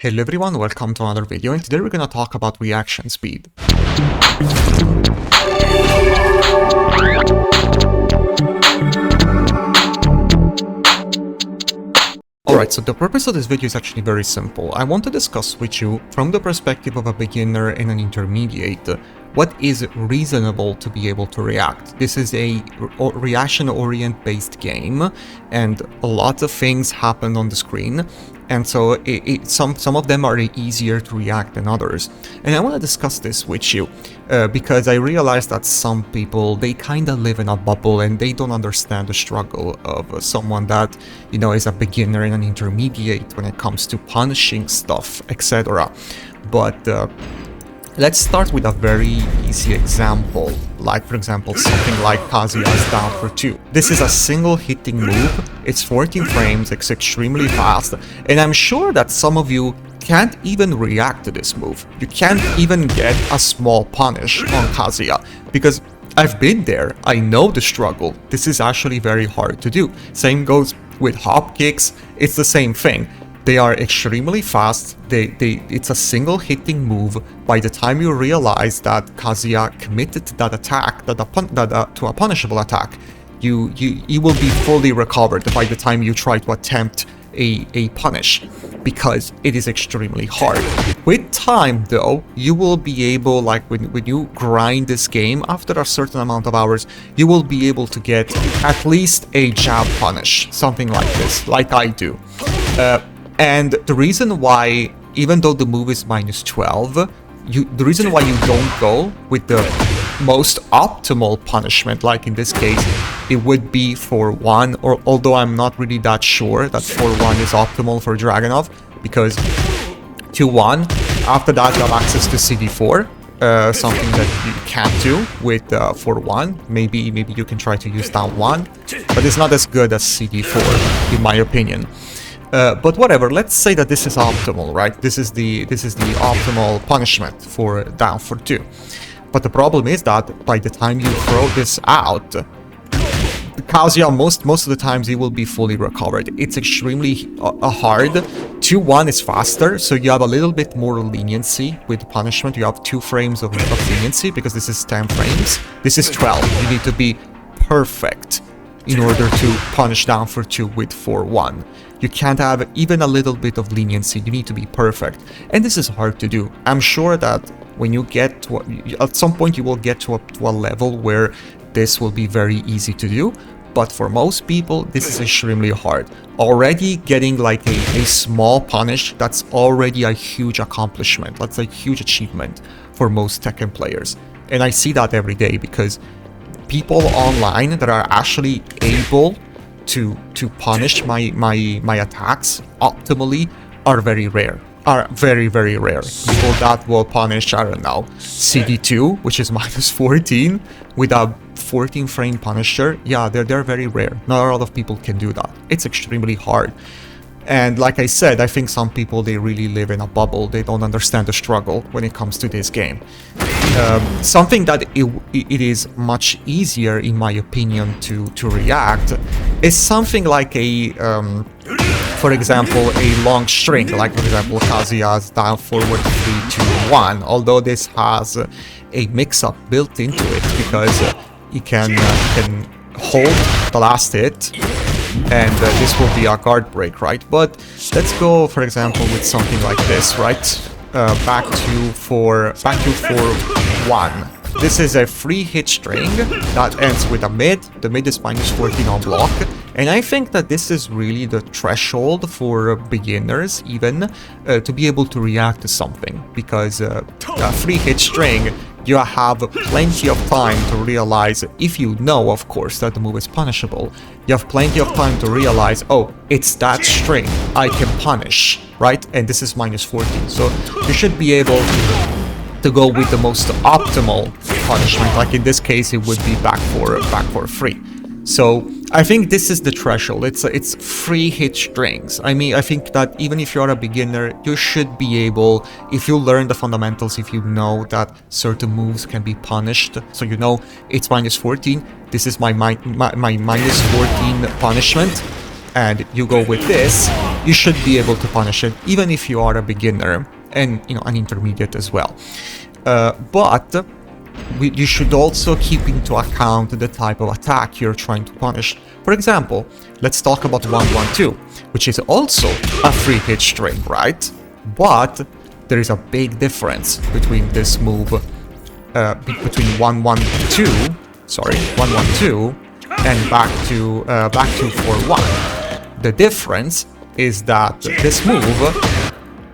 Hello everyone, welcome to another video, and today we're gonna talk about reaction speed. Alright, so the purpose of this video is actually very simple. I want to discuss with you, from the perspective of a beginner and an intermediate, what is reasonable to be able to react. This is a reaction-orient based game, and a lot of things happen on the screen, and so some of them are easier to react than others. And I want to discuss this with you because I realize that some people, they kind of live in a bubble and they don't understand the struggle of someone that, you know, is a beginner and an intermediate when it comes to punishing stuff, etc. But let's start with a very easy example, like for example something like Kazuya's down for 2. This is a single hitting move, it's 14 frames, it's extremely fast, and I'm sure that some of you can't even react to this move. You can't even get a small punish on Kazuya, because I've been there, I know the struggle. This is actually very hard to do. Same goes with hop kicks, it's the same thing. They are extremely fast, it's a single hitting move. By the time you realize that Kazuya committed to that attack, to a punishable attack, you will be fully recovered by the time you try to attempt a punish, because it is extremely hard. With time though, you will be able, like when you grind this game, after a certain amount of hours, you will be able to get at least a jab punish, something like this, like I do. And the reason why, even though the move is -12, the reason why you don't go with the most optimal punishment, like in this case, it would be 4-1, or although I'm not really that sure that 4-1 is optimal for Dragunov, because 2-1, after that you have access to CD4, something that you can't do with 4-1. Maybe you can try to use down 1, but it's not as good as CD4, in my opinion. But whatever, let's say that this is optimal, right? This is the optimal punishment for down for 2. But the problem is that by the time you throw this out, Kazuya, most of the times he will be fully recovered. It's extremely hard. 2-1 is faster, so you have a little bit more leniency with the punishment. You have 2 frames of leniency, because this is 10 frames. This is 12. You need to be perfect in order to punish down for 2 with 4-1. You can't have even a little bit of leniency, you need to be perfect. And this is hard to do. I'm sure that when you get to at some point you will get to a level where this will be very easy to do, but for most people this is extremely hard. Already getting like a small punish, that's already a huge accomplishment. That's a huge achievement for most Tekken players. And I see that every day, because people online that are actually able to punish my attacks optimally are very rare. Are very rare. People that will punish, I don't know, CD2, which is -14, with a 14 frame punisher. Yeah, they're very rare. Not a lot of people can do that. It's extremely hard. And like I said, I think some people, they really live in a bubble. They don't understand the struggle when it comes to this game. Something that it is much easier, in my opinion, to react is something like for example, a long string, like for example Kazuya's down forward 3-2-1, although this has a mix-up built into it, because he can hold the last hit, and this will be a guard break, right? But let's go, for example, with something like this, right? Back to 4-1. This is a free hit string that ends with a mid. The mid is -14 on block, and I think that this is really the threshold for beginners even to be able to react to something, because a free hit string, you have plenty of time to realize, if you know, of course, that the move is punishable, you have plenty of time to realize, oh, it's that string, I can punish, right? And this is -14, so you should be able to go with the most optimal punishment. Like in this case, it would be back for 3. So I think this is the threshold. It's free hit strings. I mean, I think that even if you're a beginner, you should be able, if you learn the fundamentals, if you know that certain moves can be punished, so you know it's -14, this is my -14 punishment, and you go with this, you should be able to punish it, even if you are a beginner and, you know, an intermediate as well. But you should also keep into account the type of attack you're trying to punish. For example, let's talk about 1-1-2, which is also a free hit string, right? But there is a big difference between this move, between 1-1-2, sorry, 1-1-2, and back to 4-1. The difference is that this move,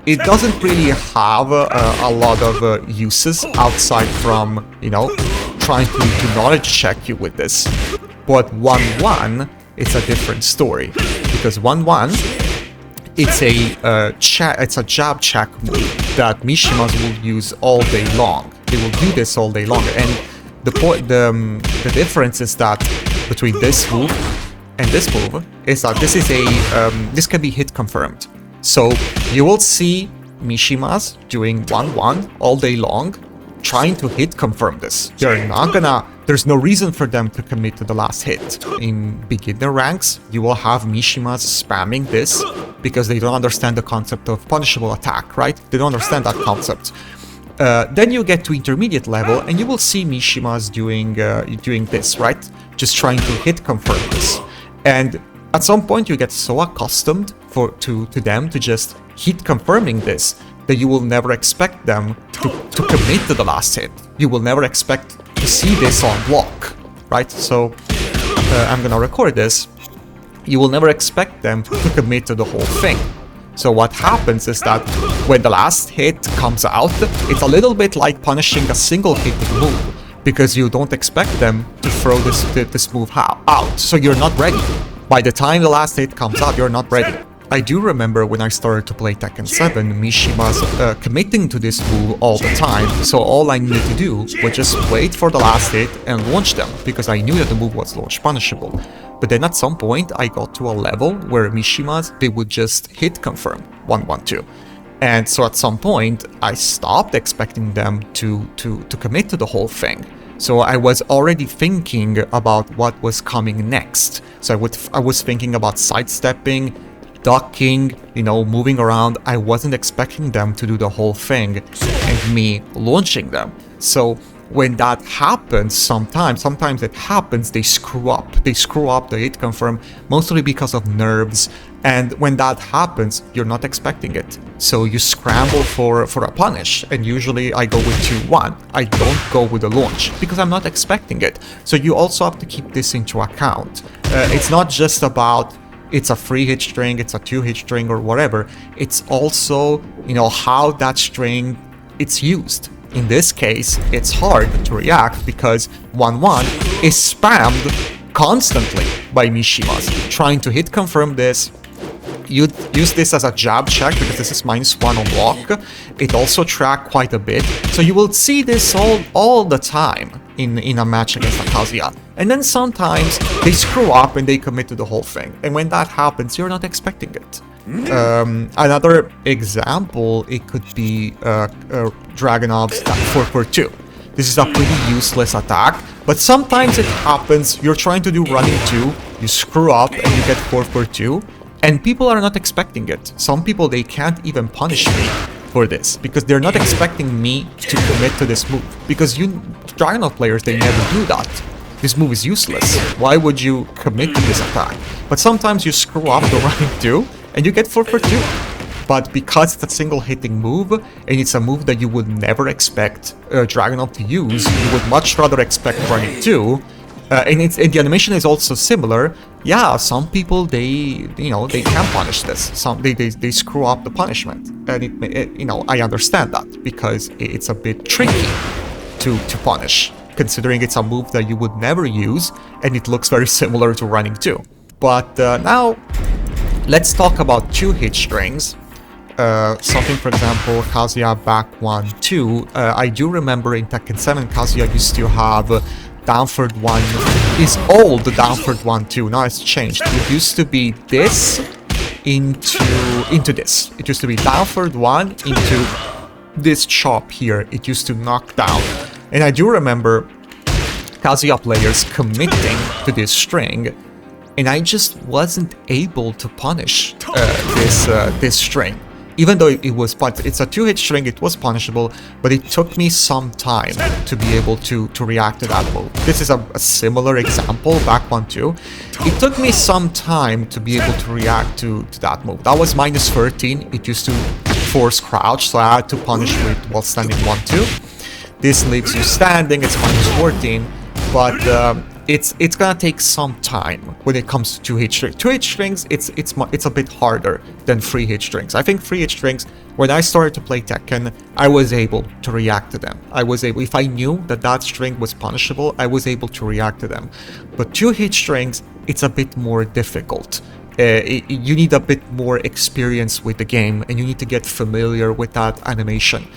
it doesn't really have a lot of uses outside from, you know, trying to knowledge check you with this. But 1-1, it's a different story, because 1-1, it's a jab check move that Mishimas will use all day long. They will do this all day long, and the difference is that between this move and this move is that this can be hit confirmed. So you will see Mishimas doing 1-1 all day long, trying to hit confirm this. There's no reason for them to commit to the last hit. In beginner ranks, you will have Mishimas spamming this because they don't understand the concept of punishable attack, right? They don't understand that concept. Then you get to intermediate level and you will see Mishimas doing this, right? Just trying to hit confirm this. And at some point you get so accustomed to them to just hit confirming this that you will never expect them to commit to the last hit. You will never expect to see this on block, right? So I'm gonna record this. You will never expect them to commit to the whole thing. So what happens is that when the last hit comes out, it's a little bit like punishing a single hitting move, because you don't expect them to throw this move out, so you're not ready. By the time the last hit comes out, you're not ready. I do remember when I started to play Tekken 7, Mishima's committing to this move all the time, so all I needed to do was just wait for the last hit and launch them, because I knew that the move was launch punishable. But then at some point I got to a level where Mishima's, they would just hit confirm 1-1-2. And so at some point I stopped expecting them to commit to the whole thing. So I was already thinking about what was coming next. So I was thinking about sidestepping, ducking, you know, moving around. I wasn't expecting them to do the whole thing and me launching them. So when that happens, sometimes it happens, they screw up the hit confirm, mostly because of nerves. And when that happens, you're not expecting it. So you scramble for a punish, and usually I go with 2-1. I don't go with a launch, because I'm not expecting it. So you also have to keep this into account. It's not just about it's a free hit string, it's a 2-hit string or whatever. It's also, you know, how that string it's used. In this case, it's hard to react because 1-1 is spammed constantly by Mishimas, trying to hit confirm this. You use this as a jab check because this is -1 on block. It also tracks quite a bit, so you will see this all the time in a match against a Kazuya. And then sometimes they screw up and they commit to the whole thing, and when that happens, you're not expecting it. Another example, it could be Dragunov's 4-4-2. This is a pretty useless attack, but sometimes it happens, you're trying to do running 2, you screw up and you get 4-4-2, and people are not expecting it. Some people, they can't even punish me for this, because they're not expecting me to commit to this move, because Dragunov players, they never do that. This move is useless. Why would you commit to this attack? But sometimes you screw up the running 2, and you get 4-4-2. But because it's a single hitting move, and it's a move that you would never expect Dragunov to use, you would much rather expect running 2. And the animation is also similar. Yeah, some people, they can punish this. They screw up the punishment, and I understand that, because it's a bit tricky to punish, considering it's a move that you would never use, and it looks very similar to running 2. But now, let's talk about 2-hit strings. Something, for example, Kazuya back 1-2. I do remember in Tekken 7, Kazuya used to have downward 1, his old downward 1-2. Now it's changed. It used to be this into this. It used to be downward 1 into this chop here. It used to knock down. And I do remember Kazuya players committing to this string and I just wasn't able to punish this string. Even though it's a 2-hit string, it was punishable, but it took me some time to be able to react to that move. This is a similar example, back 1-2. It took me some time to be able to react to that move. That was minus 13. It used to force crouch, so I had to punish with while standing 1-2. This leaves you standing, it's minus 14, but it's gonna take some time when it comes to 2-hit strings. 2-hit strings, it's a bit harder than 3-hit strings. I think 3-hit strings, when I started to play Tekken, I was able to react to them. If I knew that string was punishable, I was able to react to them. But 2-hit strings, it's a bit more difficult. You need a bit more experience with the game, and you need to get familiar with that animation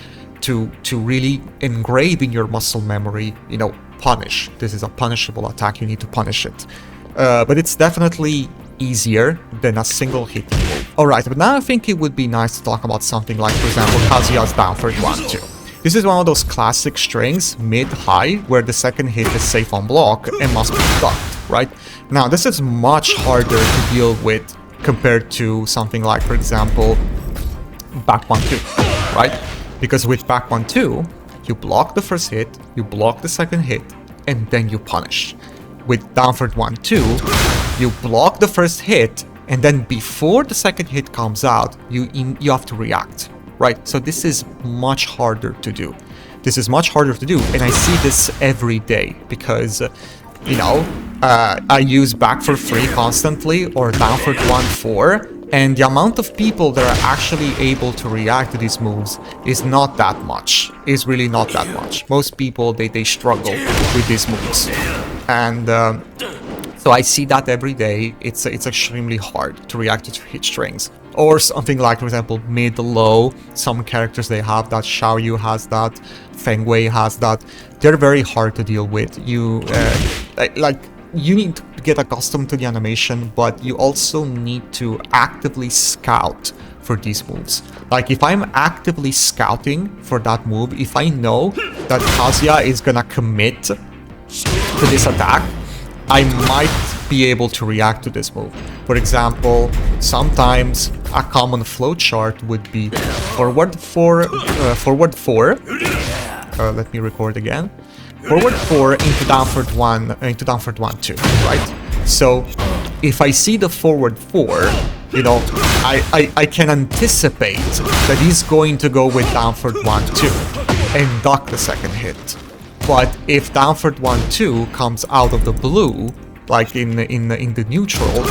to really engrave in your muscle memory, you know, punish. This is a punishable attack, you need to punish it. But it's definitely easier than a single hit move. Alright, but now I think it would be nice to talk about something like, for example, Kazuya's down third 1-2. This is one of those classic strings, mid-high, where the second hit is safe on block and must be ducked, right? Now, this is much harder to deal with compared to something like, for example, back 1-2, right? Because with back 1-2, you block the first hit, you block the second hit, and then you punish. With downward 1-2, you block the first hit, and then before the second hit comes out, you have to react, right? So this is much harder to do. This is much harder to do, and I see this every day because, you know, I use back for free constantly or downward 1-4. And the amount of people that are actually able to react to these moves is not that much. Is really not that much. Most people, they struggle with these moves. And so I see that every day. It's extremely hard to react to hit strings. Or something like, for example, mid-low. Some characters, they have that. Xiaoyu has that. Feng Wei has that. They're very hard to deal with. You need to get accustomed to the animation, but you also need to actively scout for these moves. Like, if I'm actively scouting for that move, if I know that Kazuya is gonna commit to this attack, I might be able to react to this move. For example, sometimes a common flowchart would be forward 4, let me record again. Forward 4 into downward 1-2, right? So if I see the forward 4, you know, I can anticipate that he's going to go with downward 1-2 and duck the second hit. But if downward 1-2 comes out of the blue, like in the neutral,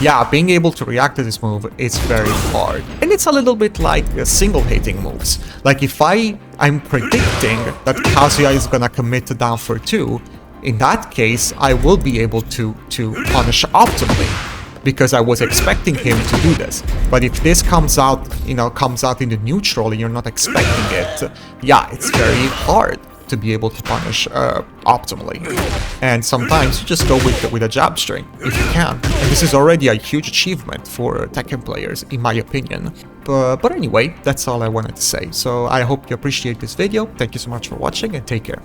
yeah, being able to react to this move is very hard. And it's a little bit like single hitting moves. Like, if I'm predicting that Kazuya is gonna commit to down for 2, in that case, I will be able to punish optimally, because I was expecting him to do this. But if this comes out in the neutral and you're not expecting it, yeah, it's very hard to be able to punish optimally. And sometimes you just go with a jab string if you can. And this is already a huge achievement for Tekken players, in my opinion. But anyway, that's all I wanted to say. So I hope you appreciate this video. Thank you so much for watching, and take care.